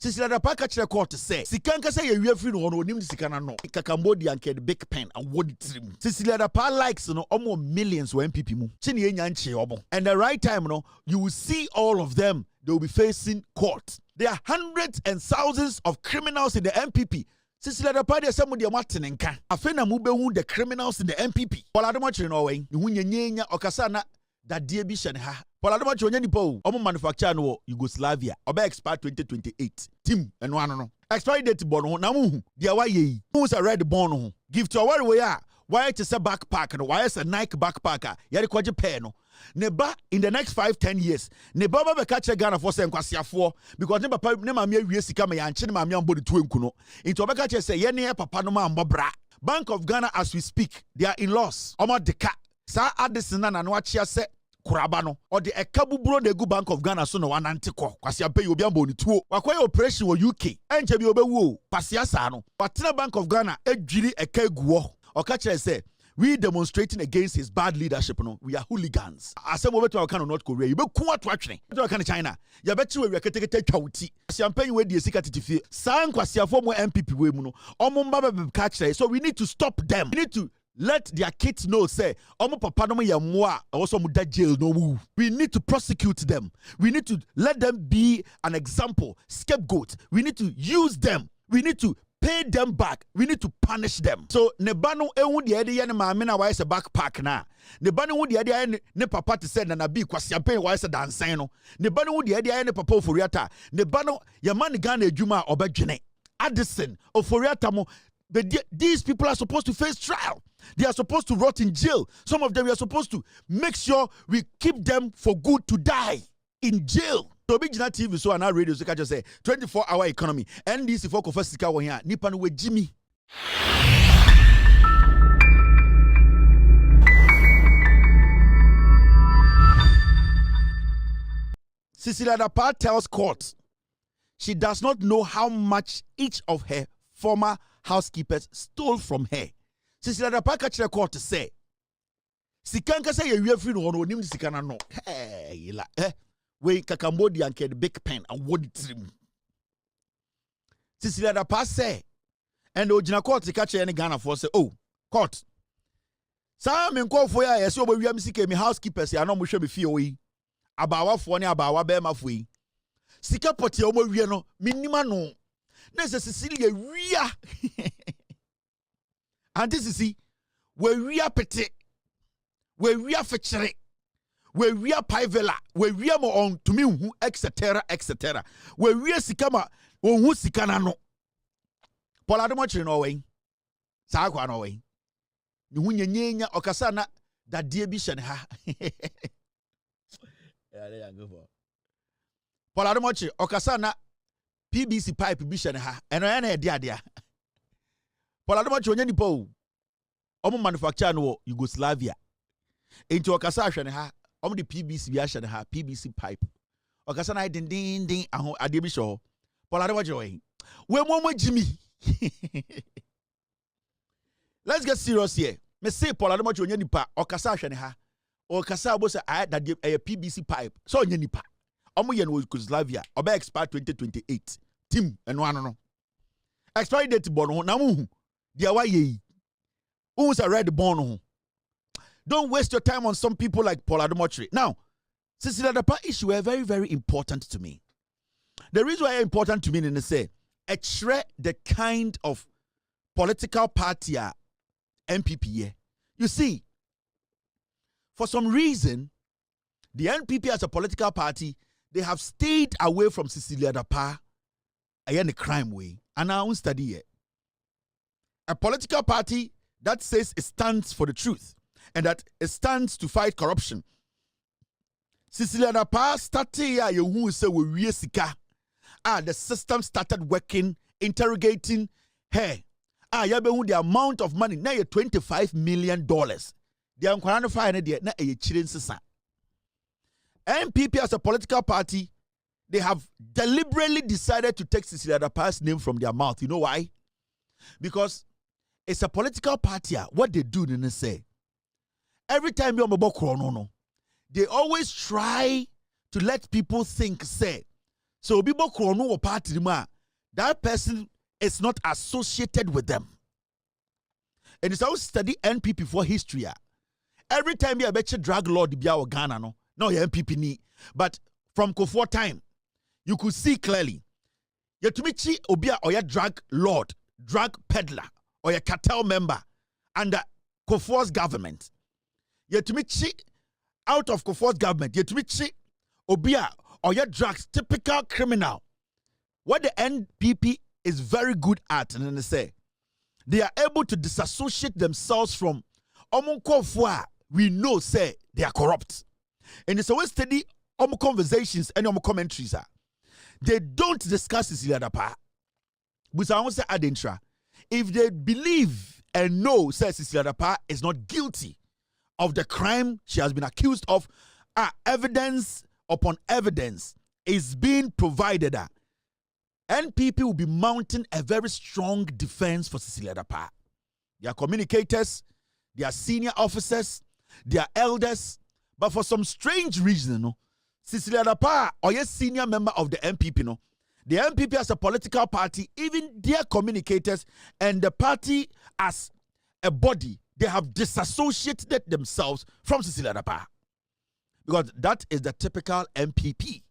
Cecilia Dapaah Gifty court say sika nkasa ye wie free no onim sika na no Cambodia and the big pen and what it Cecilia Dapaah likes no almost millions of MPP mu chini enya nche omo and the right time no you will see all of them. They will be facing court. There are hundreds and thousands of criminals in the MPP. Cecilia Dapaah de some of the matenenka afena mu behu the criminals in the MPP Adom Otchere Addison no hu nyenya okasa na dadie bi hye ne ha Adom Otchere onya nipa o omo manufacture no Yugoslavia oba expire 2028 team eno ano no expiry date bon ho na mu hu dia wa ye hu sa red bon ho Gifty Oware we a why to say backpack no why is a Nike backpacker yare kwaje pair no neba in the next 5-10 years neba ba be catch Ghana for say nkwasiafo because ne papa ne mama awie sika me yanche ne mama ambodi tu enku no into oba catch say ye ne papa no ma mbobra Bank of Ghana as we speak they are in loss omo deka sa Addison na no achia se kuraba no or the ekabuburo de gu Bank of Ghana so no wanante ko KwasiA pay obi amboni tuo wakoye operation wo UK enche bi obewu KwasiA sa no watena Bank of Ghana edwiri eka eguo Otchere say we demonstrating against his bad leadership no we are hooligans asem obetu aka North Korea you be ku ato atwene obetu aka China ya bechi we ketekete twawuti champagne we die sika titifie san kwasiafo mo MPP we mu no omo mba be catch so we need to stop them we need to let their kids know say omo papa no ye moa also mu da jail no mu we need to prosecute them we need to let them be an example scapegoat we need to use them we need to pay them back. We need to punish them. So nebano ewu di edi yene maame na why se backpack na. Nebano ewu di edi yene ne papa te se na bi KwasiA pay why se dansen no. Nebano ewu di edi yene papa oforiata. Nebano ya man Ghana adwuma obedwene. Addison oforiata mo these people are supposed to face trial. They are supposed to rot in jail. Some of them we are supposed to make sure we keep them for good to die in jail. So Bigina TV so and our radio so just say 24-hour economy. NDC for kofa sika wo here nipa no we Jimmy. Cecilia Dapaah tells court she does not know how much each of her former housekeepers stole from her. Cecilia Dapaah Gifty court to say sika nkasa ye wie free no onim sika na no. Hey la we Cambodia and the big pen and what it Cecilia Dapaah say and the original court to catch any Ghana for say oh court some men call for ya so we am sika me housekeepers ya no mo hwe me fie oyi abawa fo ne abawa be ma fo yi sika poti o mo wie no minima no na se Cecilia wia and this is see we wia pete we wia fechere we wia paivela we wia mo on to me hu etc we wia sika ma hu sika na no Adom Otchere no we sa kwa no we ni hu nyenya okasa na dadie bi hye ne ha ya le ya go for Adom Otchere okasa na PBC pipe bi hye ne ha eno ya na e dia dia Adom Otchere onya nipa o omo manufacture no Yugoslavia enti okasa ahwe ne ha omo the PBC bi ahye ne ha PBC pipe okasa na din aho ade bi hye ho Adom Otchere we mo Jimmy. Let's get serious here. Me say Adom Otchere onya nipa okasa ahwe ne ha okasa abo say that a PBC pipe so onya nipa omo ye no Yugoslavia oba expire 2028 team eno ano no expiry date bon ho na mu hu dia wa ye who's a red born ho. Don't waste your time on some people like Adom Otchere. Now Cecilia Dapaah issue are very, very important to me. The reason why it's important to me is say Otchere the kind of political party MPP. You see, for some reason, the NPP as a political party, they have stayed away from Cecilia Dapaah in the crime way. And I won't study it. A political party that says it stands for the truth and that it stands to fight corruption. Cecilia Dapaah started who say we sika. The system started working, interrogating her. The amount of money now $25 million. They are qualifying there na children sisa. NPP as a political party, they have deliberately decided to take Cecilia Dapaah's name from their mouth. You know why? Because it's a political party. What they do, they say, every time you're about Chrono, they always try to let people think, say, So obi bokro no wo party ma, that person is not associated with them. And it's always study NPP for history. Every time you bet you drag lord be our Ghana no NPP ni. But from Kofor time, you could see clearly. Yetumichi obia or ya drag lord, drag peddler, or a cartel member under Kofor's government. Yetumichi out of Kofor's government, Yetumichi obia or ya drugs, typical criminal. What the NPP is very good at, and they say they are able to disassociate themselves from Omunkofwa. We know say they are corrupt. And it's always steady conversations and commentaries. They don't discuss Cecilia Dapaah. But I want to say Adentra. If they believe and know say Cecilia Dapaah is not guilty of the crime she has been accused of, evidence upon evidence is being provided. NPP will be mounting a very strong defense for Cecilia Dapaah. Their communicators, their senior officers, their elders, but for some strange reason, Cecilia Dapaah, or a senior member of the NPP, the NPP as a political party, even their communicators and the party as a body, they have disassociated themselves from Cecilia Dapaah. Because that is the typical NPP.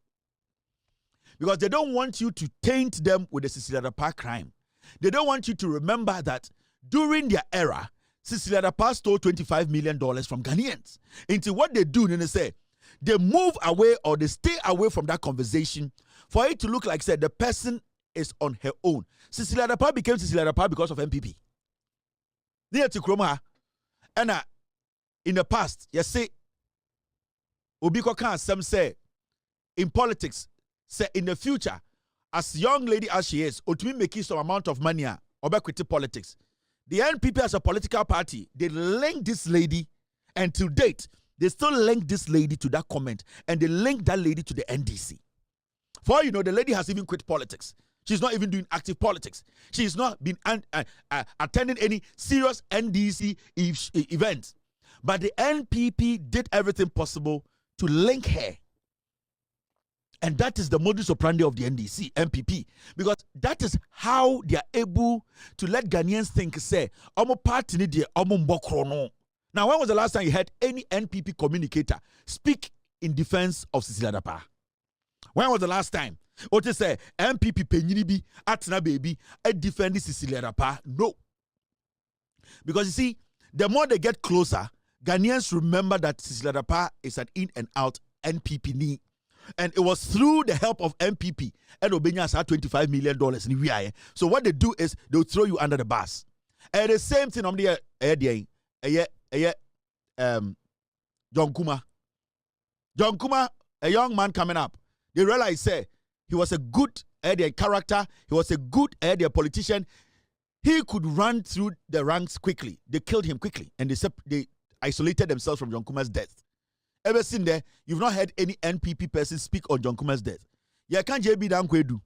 Because they don't want you to taint them with the Cecilia Dapaah crime. They don't want you to remember that during their era, Cecilia Dapaah stole $25 million from Ghanaians. Into what they do, and they say, they move away or they stay away from that conversation for it to look like, say, the person is on her own. Cecilia Dapaah became Cecilia Dapaah because of NPP. Near to Kroma. And in the past, you say, Obiko can some say, in politics, say in the future, as young lady as she is, or to be making some amount of money or back with politics, the NPP as a political party, they link this lady, and to date, they still link this lady to that comment, and they link that lady to the NDC. For all you know, the lady has even quit politics. She's not even doing active politics. She's not been attending any serious NDC events. But the NPP did everything possible to link her. And that is the modus operandi of the NPP. Because that is how they are able to let Ghanaians think, say, Omo party ni de omo mbokrono. Now, when was the last time you heard any NPP communicator speak in defense of Cecilia Dapaah? When was the last time? Or to say, NPP penyini bi, atna baby, defend Cecilia Dapaah? No. Because you see, the more they get closer, Ghanaians remember that Cecilia Dapaah is an in and out NPP ni. And it was through the help of NPP and Obenya had $25 million. So what they do is they'll throw you under the bus. And the same thing on the John Kuma. John Kuma, a young man coming up. They realized say he was a good character, he was a good politician. He could run through the ranks quickly. They killed him quickly, and they isolated themselves from John Kuma's death. Ever seen there, you've not heard any NPP person speak on John Kuma's death. Yeah, can't JB Danko do?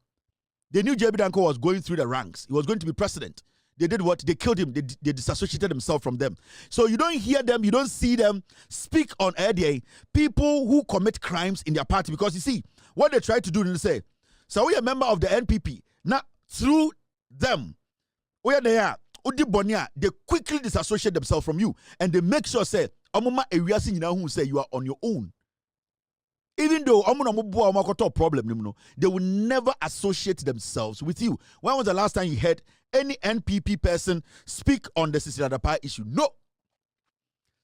They knew JB Danko was going through the ranks. He was going to be president. They did what? They killed him. They disassociated themselves from them. So you don't hear them, you don't see them speak on air people who commit crimes in their party. Because you see, what they try to do, they say, so we are a member of the NPP. Now, through them, where they are, they quickly disassociate themselves from you. And they make sure, say, who say you are on your own. Even though problem, they will never associate themselves with you. When was the last time you heard any NPP person speak on the Cecilia Dapaah issue? No.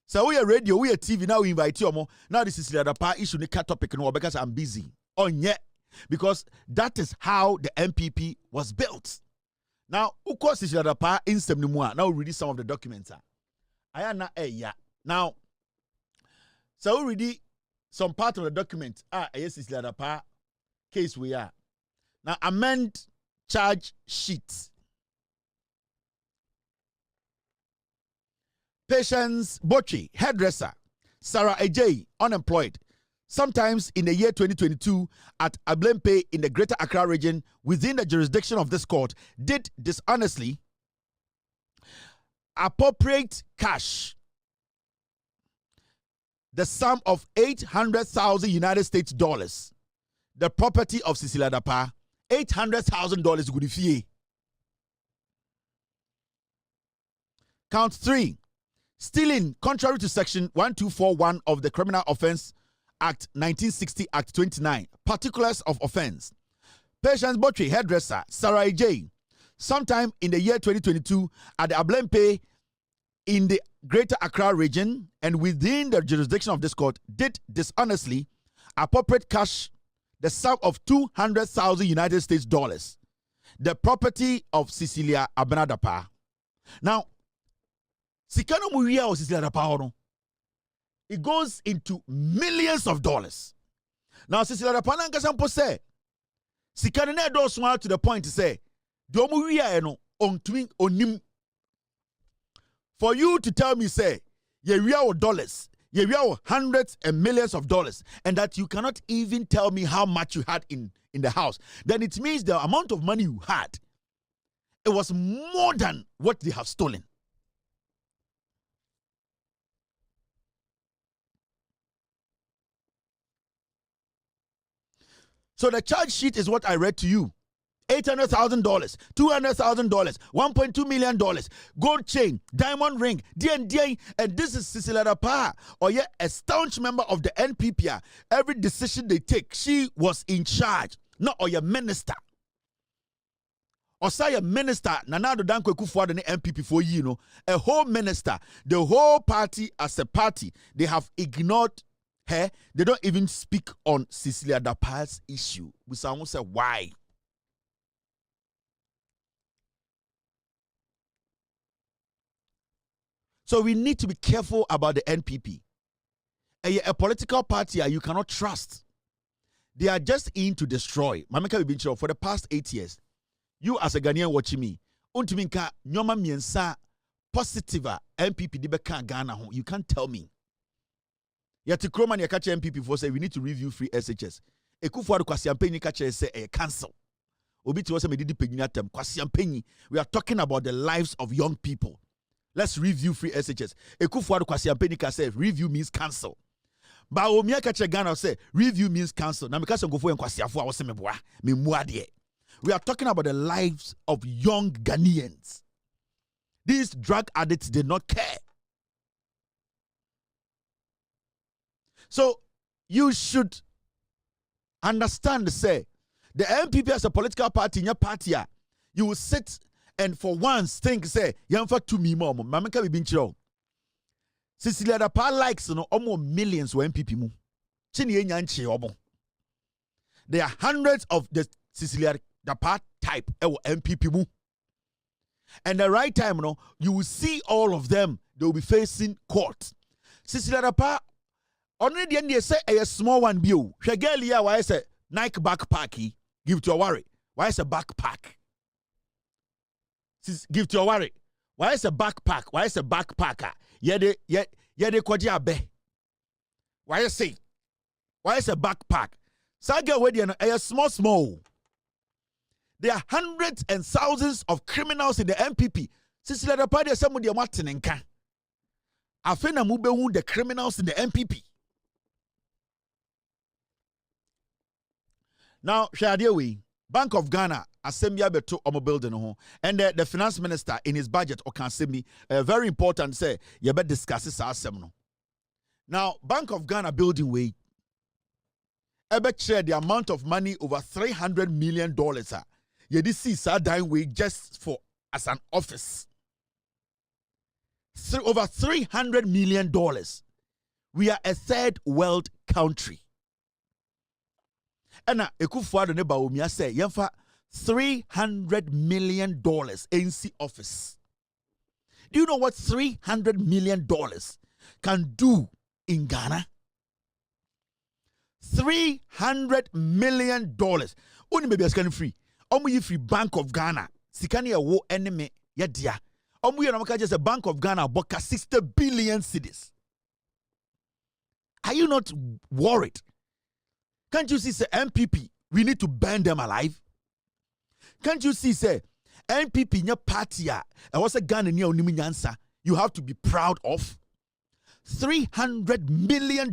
So we are radio, we are TV, now we invite you. Now the Cecilia Dapaah issue, the topic, because I'm busy. Oh, yeah. Because that is how the NPP was built. Now, of course, Cecilia Dapaah in some now we read some of the documents. Now, so we read some part of the document. Yes, Cecilia Dapaah case we are. Now, amend charge sheet. Patience Bochi, hairdresser. Sarah Ajay, unemployed. Sometimes in the year 2022 at Ablempe in the Greater Accra region within the jurisdiction of this court did dishonestly appropriate cash, the sum of 800,000 United States dollars. the property of Cecilia Dapaah, $800,000 good fee. Count 3. Stealing, contrary to section 1241 of the Criminal Offence Act 1960, Act 29. Particulars of offence. Patience Botry, hairdresser, Sarah J. Sometime in the year 2022 at the Ablempe in the Greater Accra region and within the jurisdiction of this court did dishonestly appropriate cash the sum of 200,000 United States dollars, the property of Cecilia Dapaah. Now, Sikano Muria or Cecilia Dapaah, it goes into millions of dollars. Now, Cecilia Dapaah Nankasampo say, Sikano ne do smile to the point to say, do Muria eno on twin onim. For you to tell me, say, ye real dollars, ye real hundreds and millions of dollars, and that you cannot even tell me how much you had in the house, then it means the amount of money you had, it was more than what they have stolen. So the charge sheet is what I read to you. $800,000, $200,000, $1.2 million, gold chain, diamond ring, D&D, and this is Cecilia Dapaah, or yeah, a staunch member of the NPP. Every decision they take, she was in charge, not or your minister. Or say a minister, Nanado Danko Kufuor the NPP for you know, a whole minister, the whole party as a party, they have ignored her. They don't even speak on Cecilia Dapaah's issue. We someone say why. So we need to be careful about the NPP. A political party you cannot trust. They are just in to destroy. Mameka Bibincho, for the past 8 years, you as a Ghanaian watching me, untiminka nyoma miensa positive NPP dibeka Ghana ho. You can't tell me. Yet Kroman Yakacha NPP for say we need to review free SHS. Ekufuor KwasiA kacha say cancel. Obiti was a medidi pegnatem KwasiA. We are talking about the lives of young people. Let's review free SHS. Ekufuor KwasiA say review means cancel. But Omia Kacha Ghana say review means cancel. Now because go for KwasiA was me boa me muadie. We are talking about the lives of young Ghanaians. These drug addicts did not care. So you should understand, say, the NPP as a political party in your party, you will sit and for once think, say, Yamfa to me mom, Mamaka Bibincho. Cecilia Dapaah likes no almost millions of NPP mu. Chini Yanchi obo. There are hundreds of the Cecilia Dapaah type NPP mu. And the right time, you will see all of them, they will be facing court. Cecilia Dapaah, only the end they say a small one bill. Shagelia, why is a Nike backpack? Give to Oware. Why is a backpack? Give to Oware. Why is a backpack? Why is a backpacker? Yede kwaji abe. Why say? Why is a backpack? Saga wedi a small. There are hundreds and thousands of criminals in the NPP. Cecilia Dapaah de somebody amatenenka. Afena mubewu the criminals in the NPP. Now, Shadiawi, Bank of Ghana, Assembly beto omo building ho, and the finance minister in his budget or can say me very important say you better discuss this asem. Now, Bank of Ghana building way, ebe share the amount of money over $300 million. You did see dying way just for as an office. Over $300 million. We are a third world country. And Ekufuor ne Baumia say, "Yemfa $300 million NC office." Do you know what $300 million can do in Ghana? $300 million. Only maybe scan free. Omu free Bank of Ghana. Sikani a wo enemy yadia. Omu ya namaka just a Bank of Ghana boka 60 billion cedis. Are you not worried? Can't you see, say, MPP, we need to burn them alive? Can't you see, say, MPP in your party, and what's a gun in your Niminyansa, you have to be proud of? $300 million.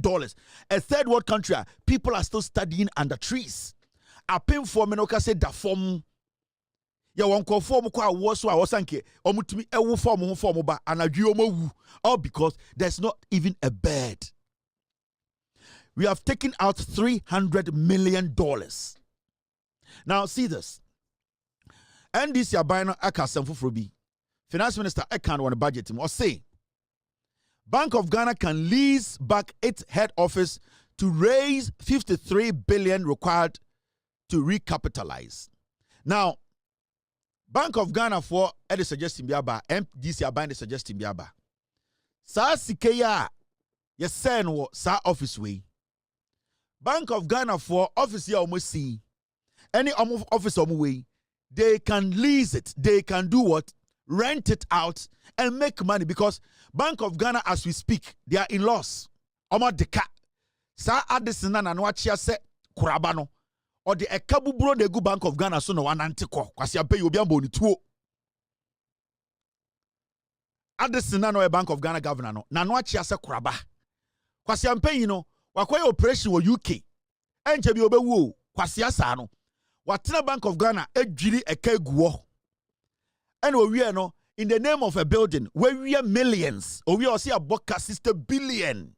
A third world country, people are still studying under trees. apem for me no ka say da form ya wonko form kwa wo so a wosanke omutumi ewo form ho form ba anadwe omawu, all because there's not even a bed. We have taken out $300 million. Now see this. NDC abino akasem fufrobi. Finance Minister Ekan on the budget or say Bank of Ghana can lease back its head office to raise 53 billion required to recapitalize. Now, Bank of Ghana for Eddie suggesting biaba, MDC abine suggesting biaba. Sa sikeya yes sen wo sa office way. Bank of Ghana for office ya almost see any office way, they can lease it. They can do what? Rent it out and make money, because Bank of Ghana, as we speak, they are in loss. Omo deka sa Addison na Otchere se kurabano or the ekabubro de gu Bank of Ghana so no wanantiko KwasiA pay obi amboni tuo. Addison na no Bank of Ghana governor no Otchere se kuraba KwasiA pay wakoye operation wo UK enche bi obewu KwasiA sa no watena Bank of Ghana edwiri ekaguo. And we are no in the name of a building where we are millions, or we are see a boka sister billion.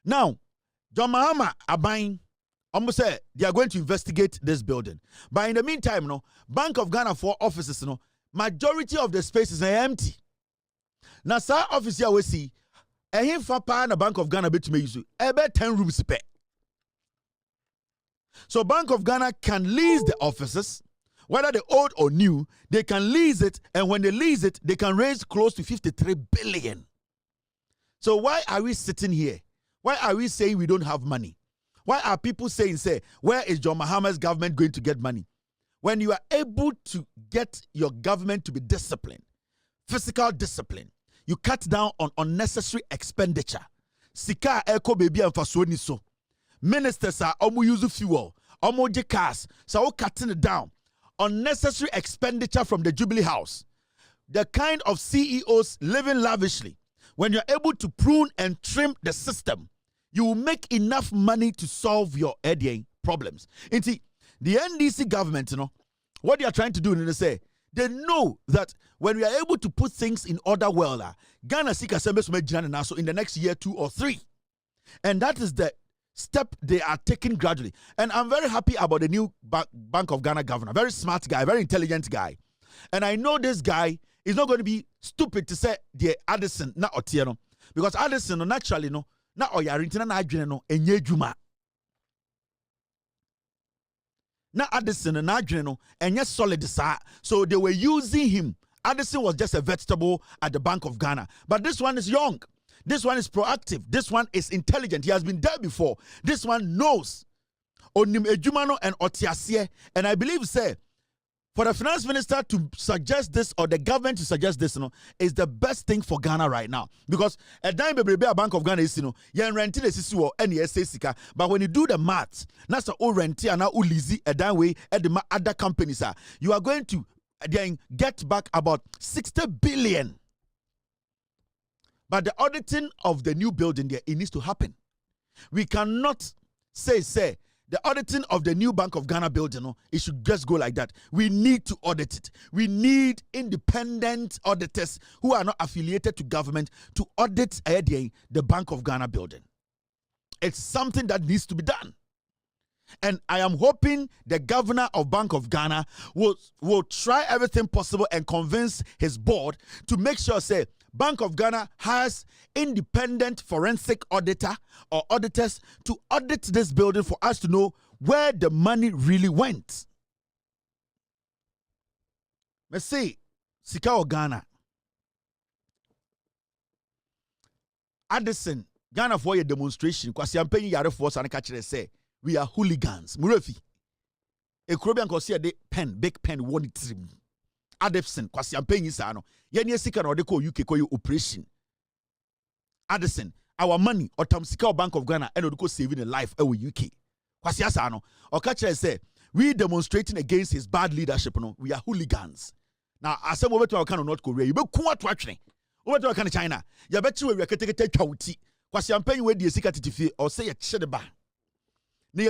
Now, John Mahama are buying. Almost say they are going to investigate this building. But in the meantime, Bank of Ghana for offices, majority of the spaces are empty. Now, sir, office here we see a him for pa na Bank of Ghana bet me use about 10 rooms per. So Bank of Ghana can lease the offices. Whether they're old or new, they can lease it, and when they lease it, they can raise close to 53 billion. So why are we sitting here? Why are we saying we don't have money? Why are people saying, where is John Mahama's government going to get money? When you are able to get your government to be disciplined, physical discipline, you cut down on unnecessary expenditure. Sika eko baby and fasoni so. Ministers are omu use fuel, omu je cars, so cutting it down. Unnecessary expenditure from the Jubilee House. The kind of CEOs living lavishly. When you're able to prune and trim the system, you will make enough money to solve your problems. The NDC government, what they are trying to do, they know that when we are able to put things in order well, Ghana Sika Sembe in the next year, 2 or 3. And that is the step they are taking gradually. And I'm very happy about the new Bank of Ghana governor. Very smart guy, very intelligent guy. And I know this guy is not going to be stupid to say the Addison na Otchere, because Addison naturally na oyarintina na adwene no enye dwuma. Na Addison na adwene no enye solid sa. So they were using him. Addison was just a vegetable at the Bank of Ghana. But this one is young. This one is proactive. This one is intelligent. He has been there before. This one knows. Onim ejumano and Otchere. And I believe, for the finance minister to suggest this, or the government to suggest this, is the best thing for Ghana right now. Because a dime baby Bank of Ghana is, yen rented a sisu any sika. But when you do the math, that's o renti and o lizi a dime way at the other companies you are going to then get back about 60 billion. But the auditing of the new building there, it needs to happen. We cannot say the auditing of the new Bank of Ghana building, it should just go like that. We need to audit it. We need independent auditors who are not affiliated to government to audit the Bank of Ghana building. It's something that needs to be done. And I am hoping the governor of Bank of Ghana will try everything possible and convince his board to make sure, Bank of Ghana has independent forensic auditor or auditors to audit this building for us to know where the money really went. Let's see, Sika o Ghana. Addison, Ghana for a demonstration. KwasiA paying yare force and catch say we are hooligans. Murefi. A Caribbean KwasiA de pen, big pen, one trim. Addison, KwasiA paying is ano. Yenye sika na odeko UK koyo operation. Addison, our money or tam sika Bank of Ghana and odeko saving a life ewe UK. KwasiA sa ano. Otchere say we demonstrating against his bad leadership. We are hooligans. Now, as some over to our kind of North Korea, you be kuat watching. Over to our kind of China, you bet you we are getting chauti. KwasiA paying with the sika titifi or say a chedeba. You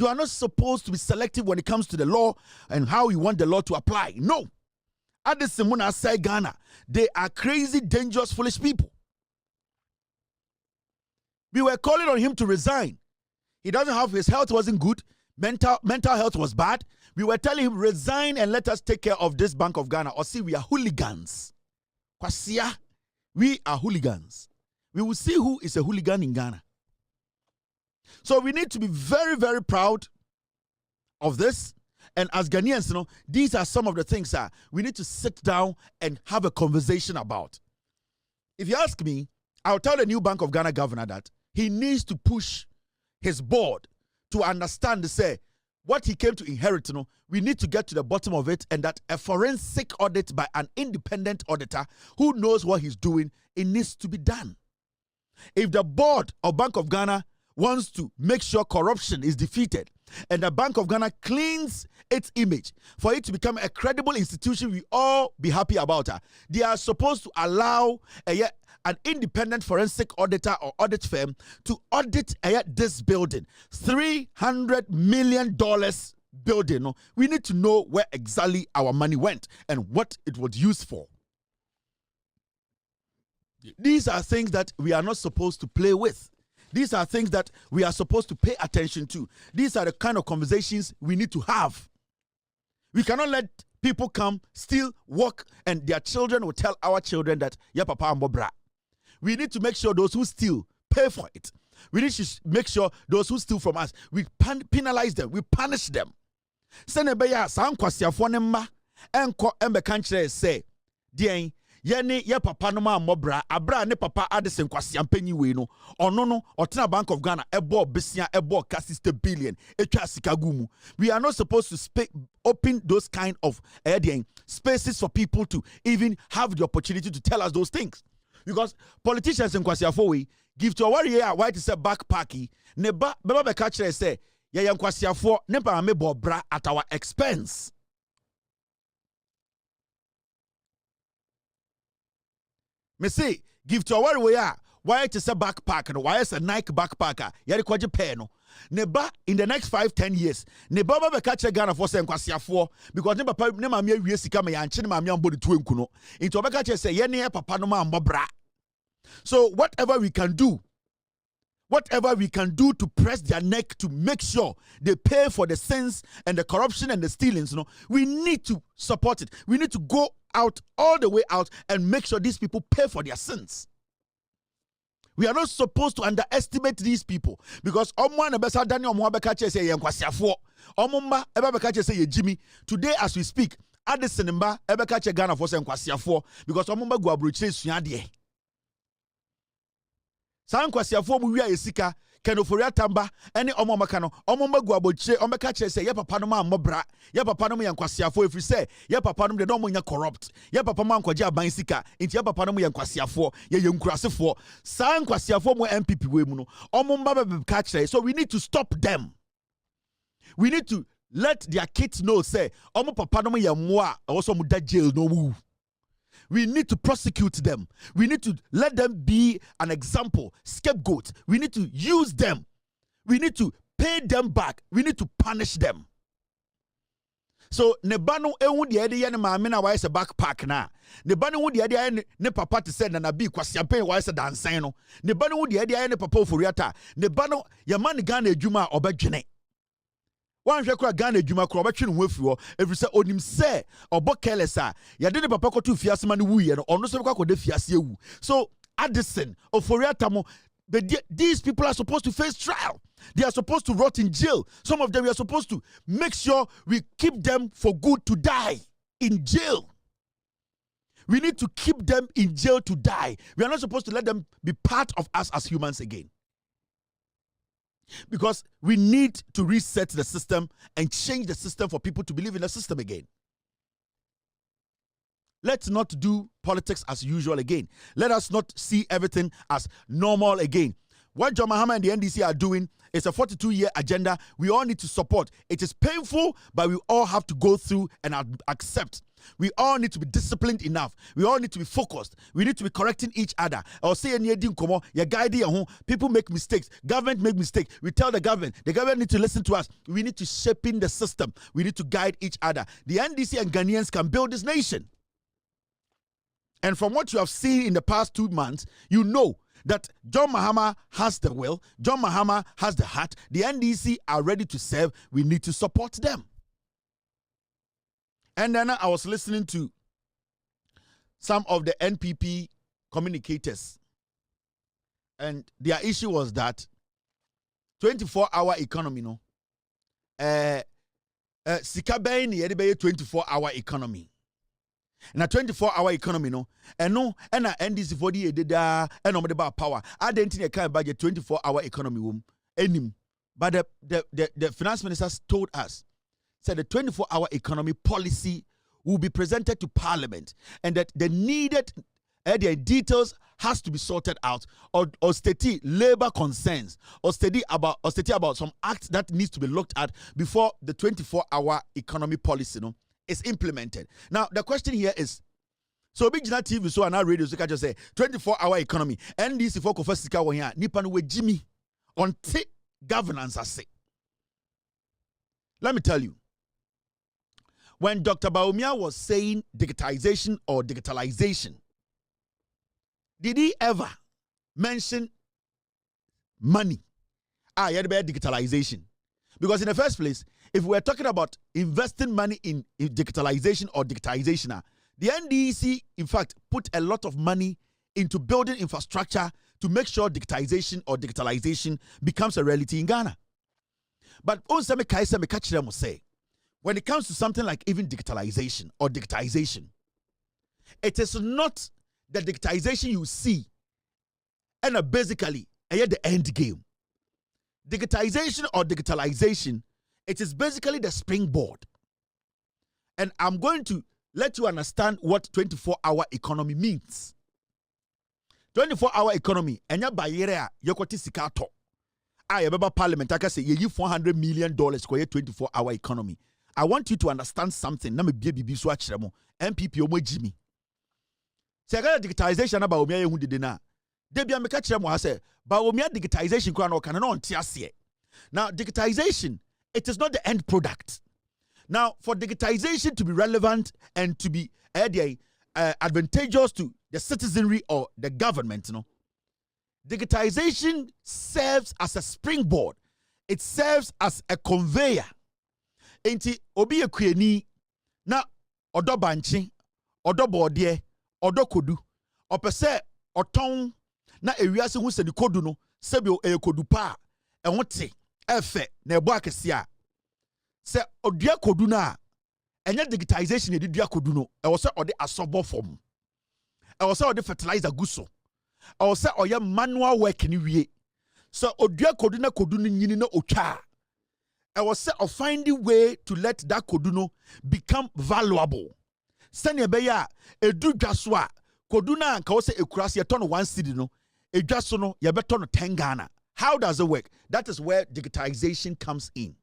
are not supposed to be selective when it comes to the law and how you want the law to apply. No. Addison Muna say Ghana, they are crazy, dangerous, foolish people. We were calling on him to resign. He doesn't have, his health wasn't good. Mental health was bad. We were telling him, resign and let us take care of this Bank of Ghana. Or see, we are hooligans. KwasiA, we are hooligans. We will see who is a hooligan in Ghana. So we need to be very, very proud of this. And as Ghanaians, you know, these are some of the things that we need to sit down and have a conversation about. If you ask me, I'll tell the new Bank of Ghana governor that he needs to push his board to understand to say what he came to inherit. You know, we need to get to the bottom of it, and that a forensic audit by an independent auditor who knows what he's doing, it needs to be done. If the board of Bank of Ghana wants to make sure corruption is defeated and the Bank of Ghana cleans its image for it to become a credible institution we all be happy about, they are supposed to allow an independent forensic auditor or audit firm to audit this building. $300 million building. No? We need to know where exactly our money went and what it was used for. These are things that we are not supposed to play with. These are things that we are supposed to pay attention to. These are the kind of conversations we need to have. We cannot let people come, steal, walk, and their children will tell our children that, yeah, papa and bobra. We need to make sure those who steal pay for it. We need to make sure those who steal from us, we penalize them, we punish them. Senebeya, San KwasiA ne ma, enko embekanchire say, Dien, Yeni ye papa no ma mobra abra ne papa Addison KwasiA mpanyi we no ono no otena Bank of Ghana ebo besia ebo $60 billion etwa sikagumu. We are not supposed to open those kind of spaces for people to even have the opportunity to tell us those things, because politicians in KwasiA we Gifty Oware why to say backpacking ne ba beba be ka kire say ye KwasiA ne pa me bobra at our expense. Me say, Gifty Oware why to say backpack no, why is a Nike backpacker? Yari kwaje pay no. Neba in the next 5-10 years, neba ba catch Ghana for say KwasiA because ne papa ne mama wie sika me yanche ne mama ambodi tu enku no. Into obeka che say ye ne papa no ma mbobra. So whatever we can do to press their neck to make sure they pay for the sins and the corruption and the stealings, you know, we need to support it. We need to go out all the way out and make sure these people pay for their sins. We are not supposed to underestimate these people, because today as we speak, Addison mba ebeka che Ghana for KwasiA because omumba go abrochire suade. San KwasiA mu wia esika kenofori atamba ene omomaka no omomba gu abrochire omeka che say ye papa no ma mbobra, ye papa no yan KwasiA efri say ye papa no de no nya corrupt, ye papa man kwaje aban sika nti ye papa no yan KwasiA ye yenkurasefo. San KwasiA mu MPP we mu no omomba be ka kire. So we need to stop them. We need to let their kids know, say, Omo papa no ya mwa, also muda jail no move. We need to prosecute them. We need to let them be an example, scapegoat. We need to use them. We need to pay them back. We need to punish them. So nebano ewu de ede ye ne maame na why say backpack na. Nebano wu de ede ne papa te say na bi KwasiA pen why say dansan no. Nebano wu de ede ne papa oforiata. Nebano ya man Ghana adwuma obedwene. One shekwa Ghana adwuma kro obetwe no afiri ho every say onim say obo careless a yade ne papa koto fiase ma ne wuye no ono so bekwa koda fiase ewu. So Addison oforiata mo, these people are supposed to face trial. They are supposed to rot in jail. Some of them we are supposed to make sure we keep them for good to die in jail. We need to keep them in jail to die. We are not supposed to let them be part of us as humans again. Because we need to reset the system and change the system for people to believe in the system again. Let's not do politics as usual again. Let us not see everything as normal again. What John Mahama and the NDC are doing is a 42-year agenda we all need to support. It is painful, but we all have to go through and accept. We all need to be disciplined enough. We all need to be focused. We need to be correcting each other. Or say you're guiding your home. People make mistakes. Government make mistakes. We tell the government need to listen to us. We need to shape in the system. We need to guide each other. The NDC and Ghanaians can build this nation. And from what you have seen in the past 2 months, you know that John Mahama has the will, John Mahama has the heart, the NDC are ready to serve. We need to support them. And then I was listening to some of the NPP communicators, and their issue was that 24-hour economy, no, sika bɛn ni yɛde bɛyɛ 24-hour economy. Na 24-hour economy no, and NDC for the deda and about power. I didn't think kind of budget 24-hour economy enim. But the finance ministers told us, said the 24-hour economy policy will be presented to Parliament, and that the needed the details has to be sorted out, or state labor concerns, or study about some acts that needs to be looked at before the 24-hour economy policy is implemented. Now the question here is, so big TV so and our radio so can just say 24-hour economy and this for first sika one here nipa no we Jimmy on governance I say. Let me tell you, when Dr. Bawumia was saying digitization or digitalization, did he ever mention money? You had about digitalization. Because in the first place, if we're talking about investing money in digitalization or digitization, the NDC, in fact, put a lot of money into building infrastructure to make sure digitization or digitalization becomes a reality in Ghana. But also, say, when it comes to something like even digitalization or digitization, it is not the digitization you see, and basically, the end game. Digitization or digitalization, it is basically the springboard. And I'm going to let you understand what 24-hour economy means. 24-hour economy, enya bayere yekoti sikato. Yebeba parliament aka say ye $400 million for a 24-hour economy. I want you to understand something. Na me bibi so akire mo. MPP omo jimi. Say digitization na ba omi ayehu dede na. Debia me ka kire mo ha say ba omi digitization kwa na okana na onte ase. Now digitization, it is not the end product. Now for digitization to be relevant and to be advantageous to the citizenry or the government, digitization serves as a springboard. It serves as a conveyor. Enti obi ekweni na odo banchi, odo bodie, odo kodu. Opese oton na ewiase hu se ni kodu no sebio kodu pa ehwote efe na ebo akese a se odua kodu na enye digitization edi dua kodu no e wo se ode asobo form e wo se ode fertilizer guso e wo se oye manual work ni wie so odua kodu na kodu no nyini na otwa e wo se of finding way to let that kodu no become valuable sene be ya edu dwa so a kodu na nka wo se ekurase ye ton 1 cedi no edwa so no ye beto no 10 Ghana. How does it work? That is where digitization comes in.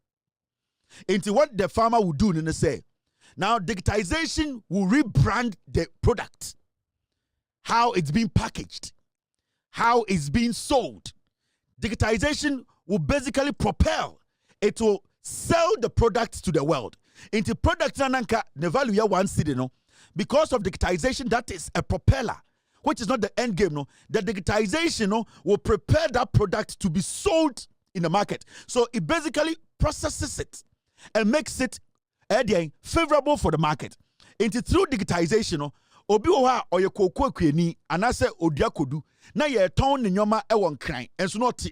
Into what the farmer will do, and say, now digitization will rebrand the product, how it's being packaged, how it's being sold. Digitization will basically propel, it will sell the products to the world. Into products nanka ne value ya 1 cedi no, because of digitization, that is a propeller, which is not the end game. No, the digitization will prepare that product to be sold in the market. So it basically processes it and makes it favorable for the market. Into through digitization, obi oha oyekoko akweni anase odua kodu na ye ton ne nyoma e won kran enso no te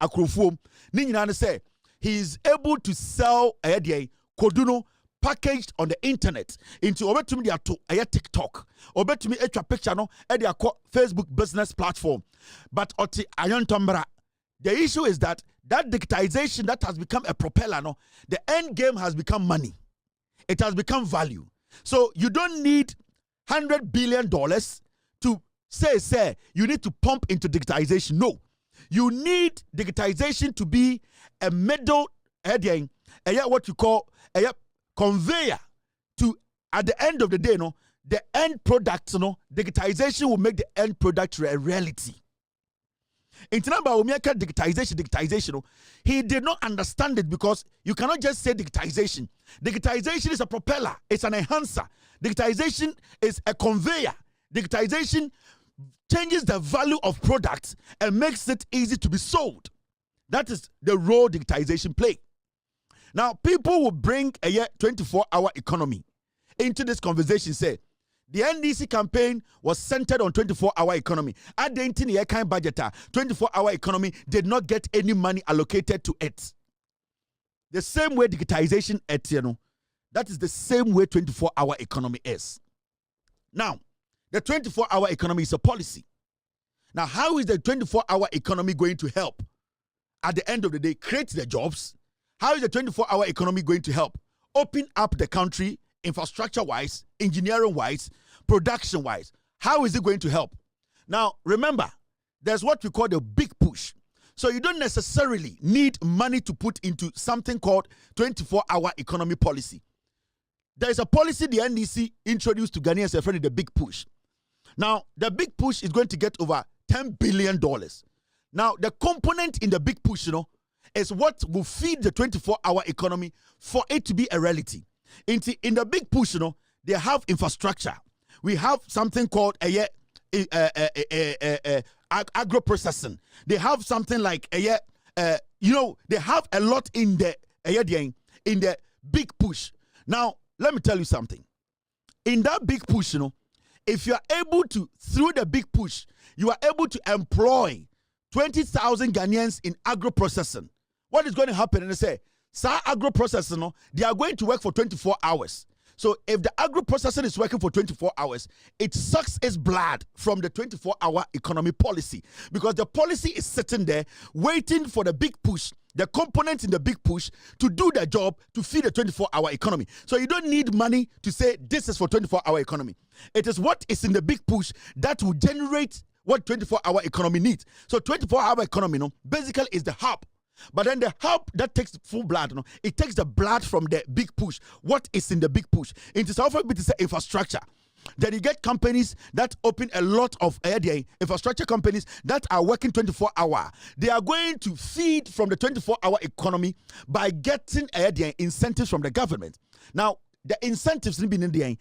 akrofuom ni nyina ne say he is able to sell kodu no packaged on the internet into obetumi dia to TikTok, obetumi etwa picture no e dia Facebook business platform. But oti ayontombra, the issue is that digitization that has become a propeller, the end game has become money. It has become value. So you don't need $100 billion to say you need to pump into digitization. No, you need digitization to be a middle what you call a conveyor to at the end of the day, no, the end product, no, digitization will make the end product a reality. In digitization, he did not understand it because you cannot just say digitization. Digitization is a propeller, it's an enhancer. Digitization is a conveyor. Digitization changes the value of products and makes it easy to be sold. That is the role digitization play. Now, people will bring a 24-hour economy into this conversation. Say, the NDC campaign was centered on 24-hour economy. At the end, the kind budget, 24-hour economy did not get any money allocated to it. The same way digitization that is the same way 24-hour economy is. Now, the 24-hour economy is a policy. Now, how is the 24-hour economy going to help? At the end of the day, create the jobs. How is the 24-hour economy going to help? Open up the country infrastructure-wise, engineering-wise, production-wise. How is it going to help? Now, remember, there's what we call the big push. So you don't necessarily need money to put into something called 24-hour economy policy. There is a policy the NDC introduced to Ghanaians, a friend, the big push. Now, the big push is going to get over $10 billion. Now, the component in the big push, is what will feed the 24-hour economy for it to be a reality. In the big push, they have infrastructure. We have something called agro-processing. They have something like they have a lot in the big push. Now, let me tell you something. In that big push, if you are able to, through the big push, you are able to employ 20,000 Ghanaians in agro-processing. What is going to happen? And they say, agro-processing, they are going to work for 24 hours. So if the agro-processing is working for 24 hours, it sucks its blood from the 24-hour economy policy, because the policy is sitting there waiting for the big push, the component in the big push, to do the job to feed the 24-hour economy. So you don't need money to say this is for 24-hour economy. It is what is in the big push that will generate what 24-hour economy needs. So 24-hour economy, basically is the hub. But then the hub that takes full blood, it takes the blood from the big push. What is in the big push? It is often infrastructure. Then you get companies that open a lot of infrastructure companies that are working 24 hours. They are going to feed from the 24-hour economy by getting incentives from the government. Now, the incentives in the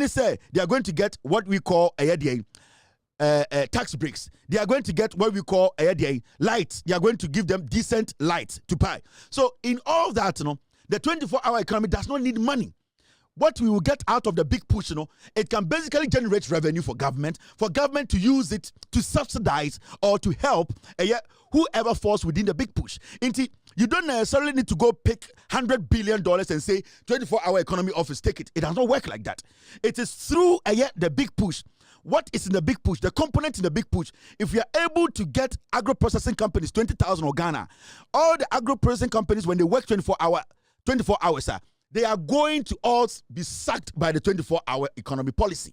say they are going to get what we call tax breaks. They are going to get what we call lights. They are going to give them decent lights to buy. So in all that, the 24-hour economy does not need money. What we will get out of the big push, it can basically generate revenue for government to use it to subsidize or to help whoever falls within the big push. You don't necessarily need to go pick $100 billion and say 24-hour economy office, take it. It does not work like that. It is through the big push. What is in the big push? The component in the big push. If you are able to get agro-processing companies, 20,000 or Ghana, all the agro-processing companies, when they work 24 hours, they are going to all be sacked by the 24-hour economy policy.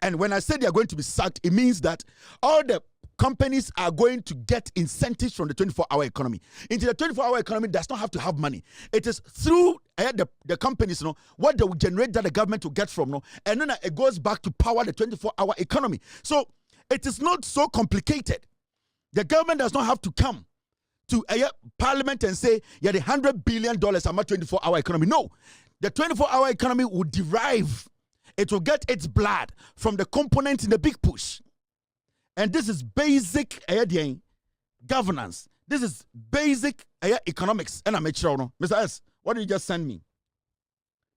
And when I say they are going to be sacked, it means that all the companies are going to get incentives from the 24-hour economy. Into the 24-hour economy does not have to have money. It is through the companies, what they will generate that the government will get from, and then it goes back to power the 24-hour economy. So it is not so complicated. The government does not have to come to parliament and say, the $100 billion are my 24-hour economy. No, the 24-hour economy will derive, it will get its blood from the component in the big push. And this is basic governance. This is basic economics. And I'm sure, Mr. S, what did you just send me?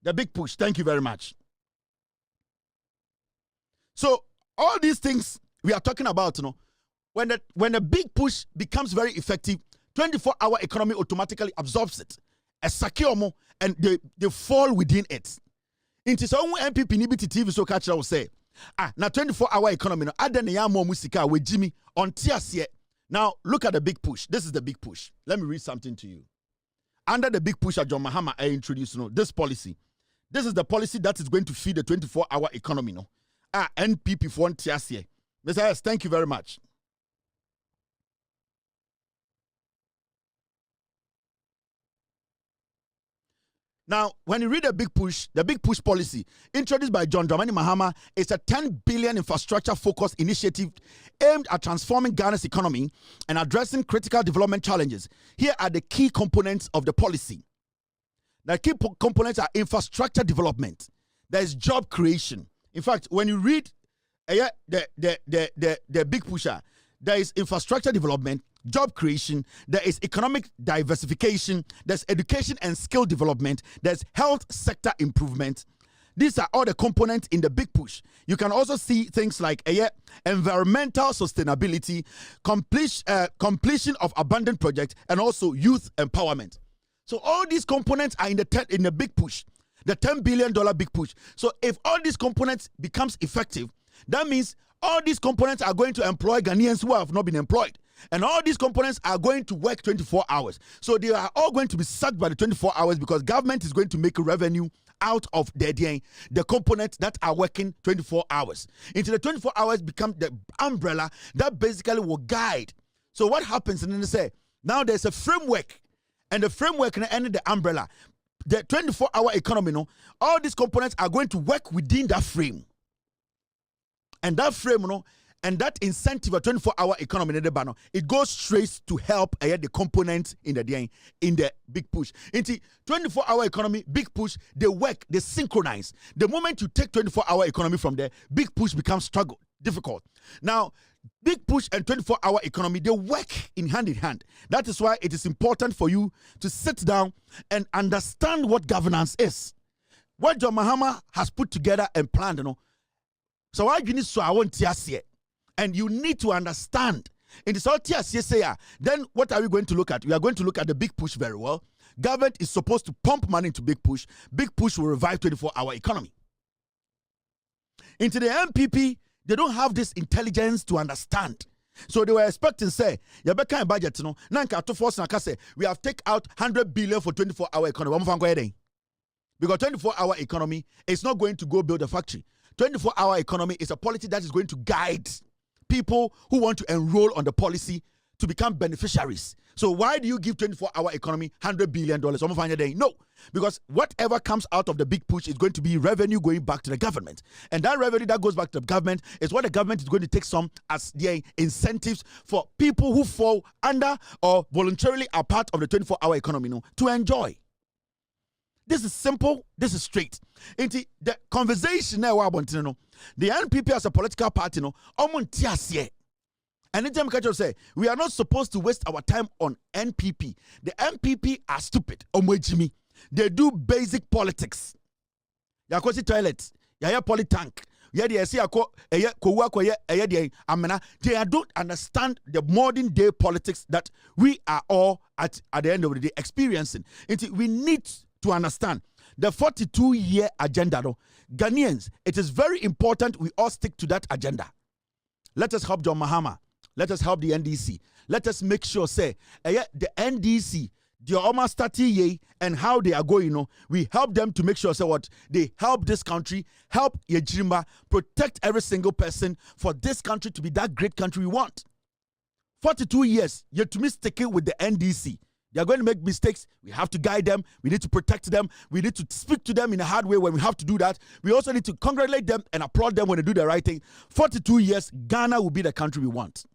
The big push. Thank you very much. So all these things we are talking about, when the big push becomes very effective, 24-hour economy automatically absorbs it. And they fall within it. Into some MPP NBT TV so catch will say, now 24-hour economy, with Jimmy on TSE. Now look at the big push. This is the big push. Let me read something to you. Under the big push, John Mahama introduced this policy. This is the policy that is going to feed the 24-hour economy. NPP for TSE. Mr. S, thank you very much. Now, when you read the big push policy introduced by John Dramani Mahama is a 10 billion infrastructure-focused initiative aimed at transforming Ghana's economy and addressing critical development challenges. Here are the key components of the policy. The key components are infrastructure development. There is job creation. In fact, when you read the big pusher, there is infrastructure development, job creation, there is economic diversification, there's education and skill development, there's health sector improvement. These are all the components in the big push. You can also see things like environmental sustainability, completion of abandoned projects, and also youth empowerment. So all these components are in the big push, the $10 billion big push. So if all these components becomes effective, that means all these components are going to employ Ghanaians who have not been employed. And all these components are going to work 24 hours. So they are all going to be sucked by the 24 hours because government is going to make revenue out of the components that are working 24 hours. Into the 24 hours become the umbrella that basically will guide. So what happens, and then they say, now there's a framework, and the framework and the umbrella. The 24-hour economy, all these components are going to work within that frame. And that frame, and that incentive, a 24-hour economy, it goes straight to help the components in the big push. Into 24-hour economy, big push, they work, they synchronize. The moment you take 24-hour economy from there, big push becomes difficult. Now, big push and 24-hour economy, they work in hand. That is why it is important for you to sit down and understand what governance is. What John Mahama has put together and planned, So why you need to I want to see it. And you need to understand. In this all TSA, then what are we going to look at? We are going to look at the big push very well. Government is supposed to pump money into big push. Big push will revive 24-hour economy. Into the MPP, they don't have this intelligence to understand. So they were expecting, say, Yabeka budget, Nanka to force say we have take out 100 billion for 24-hour economy. Because 24-hour economy is not going to go build a factory. 24-hour economy is a policy that is going to guide people who want to enroll on the policy to become beneficiaries. So why do you give 24-hour economy $100 billion? No, because whatever comes out of the big push is going to be revenue going back to the government. And that revenue that goes back to the government is what the government is going to take some as their incentives for people who fall under or voluntarily are part of the 24-hour economy to enjoy. This is simple. This is straight. Into the conversation now, the NPP as a political party, anytime we say we are not supposed to waste our time on NPP. The NPP are stupid. They do basic politics. Yakosi toilets, yaya polytank. They don't understand the modern day politics that we are all at the end of the day experiencing. We need to understand the 42-year agenda. Ghanaians, it is very important we all stick to that agenda. Let us help John Mahama. Let us help the NDC. Let us make sure, say, the NDC, the almost 30 years and how they are going, we help them to make sure, say what, they help this country, help Yejimba, protect every single person for this country to be that great country we want. 42 years, you're to me sticking with the NDC. They are going to make mistakes. We have to guide them. We need to protect them. We need to speak to them in a hard way when we have to do that. We also need to congratulate them and applaud them when they do the right thing. 42 years, Ghana will be the country we want.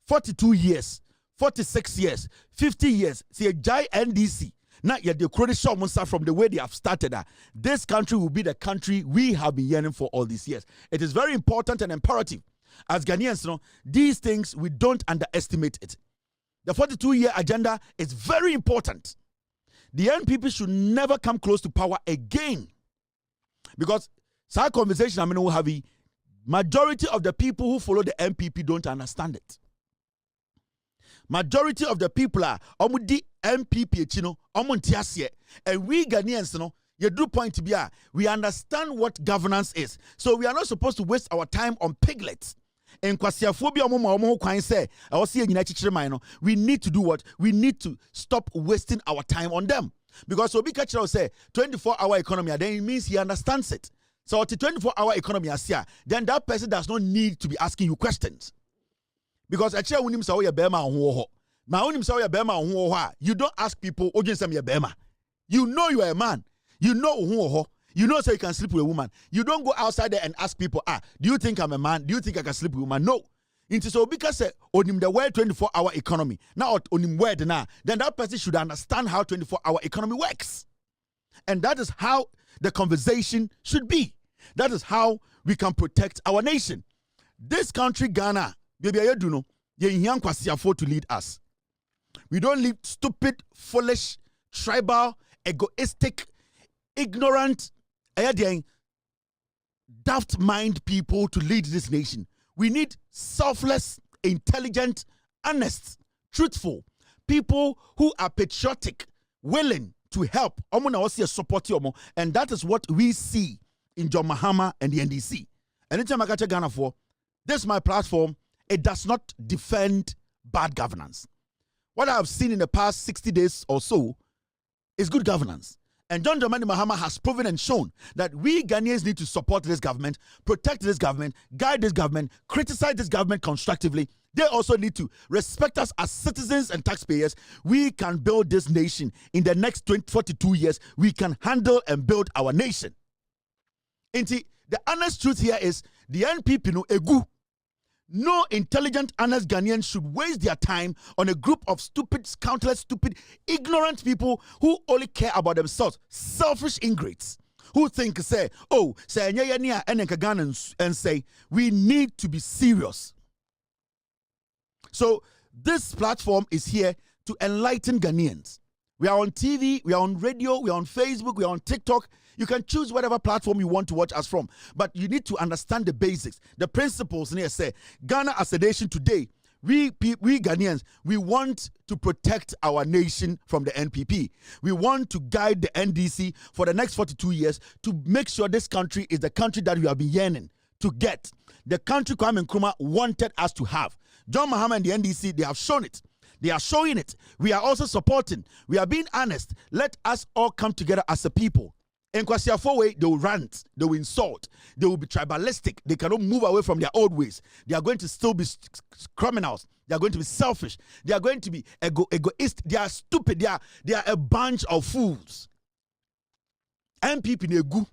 42 years, 46 years, 50 years. See a giant NDC. Now, yet the credit show from the way they have started. This country will be the country we have been yearning for all these years. It is very important and imperative. As Ghanaians, these things, we don't underestimate it. The 42-year agenda is very important. The NPP should never come close to power again. Because, that conversation we'll have, majority of the people who follow the NPP don't understand it. Majority of the people are the MPP, and we Ghanaians, you do point to be we understand what governance is. So we are not supposed to waste our time on piglets. And KwasiA we need to do what? We need to stop wasting our time on them. Because Obi Kachira say 24-hour economy, then it means he understands it. So the 24-hour economy then that person does not need to be asking you questions. Because Ma onim say you bema ho ho. You don't ask people odwen say me bema. You know you are a man. You know who ho. You know so you can sleep with a woman. You don't go outside there and ask people, do you think I'm a man? Do you think I can sleep with a woman? No. Into so because onim the word 24-hour economy. Now onim word now, then that person should understand how 24-hour economy works. And that is how the conversation should be. That is how we can protect our nation. This country, Ghana, baby, you do know, young KwasiA to lead us. We don't need stupid, foolish, tribal, egoistic, ignorant, daft mind people to lead this nation. We need selfless, intelligent, honest, truthful people who are patriotic, willing to help. Support you, and that is what we see in John Mahama and the NDC. Anytime I catch a Ghana for this, my platform, it does not defend bad governance. What I have seen in the past 60 days or so is good governance. And John Dramani Mahama has proven and shown that we Ghanaians need to support this government, protect this government, guide this government, criticize this government constructively. They also need to respect us as citizens and taxpayers. We can build this nation in the next 42 years. We can handle and build our nation. And the honest truth here is the NPP no egu. No intelligent, honest Ghanaian should waste their time on a group of stupid, countless, stupid, ignorant people who only care about themselves. Selfish ingrates who think, say, and say, we need to be serious. So this platform is here to enlighten Ghanaians. We are on TV, we are on radio, we are on Facebook, we are on TikTok. You can choose whatever platform you want to watch us from. But you need to understand the basics, the principles. And say, Ghana as a nation today, we Ghanaians, we want to protect our nation from the NPP. We want to guide the NDC for the next 42 years to make sure this country is the country that we have been yearning to get. The country Kwame Nkrumah wanted us to have. John Mahama and the NDC, they have shown it. They are showing it. We are also supporting. We are being honest. Let us all come together as a people. In KwasiA way, they will rant, they will insult, they will be tribalistic, they cannot move away from their old ways. They are going to still be criminals, they are going to be selfish, they are going to be egoist, they are stupid, they are a bunch of fools. MPP negu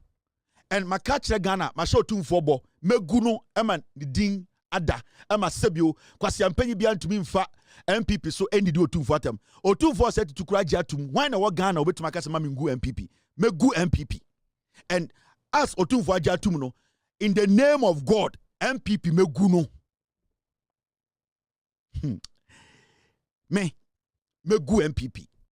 and makachre Ghana, ma show tun fobo, meguno, eman ding ada, ema sebio, KwasiA mpenyi biya ntumi mfa MPP so endi do tun for them. O tun for set to kura jatum, why na wa Ghana obetu makasa mamingu MPP. Megu MPP. And as Otunfo Ajatum no, in the name of God, MPP megu no. Megu MPP.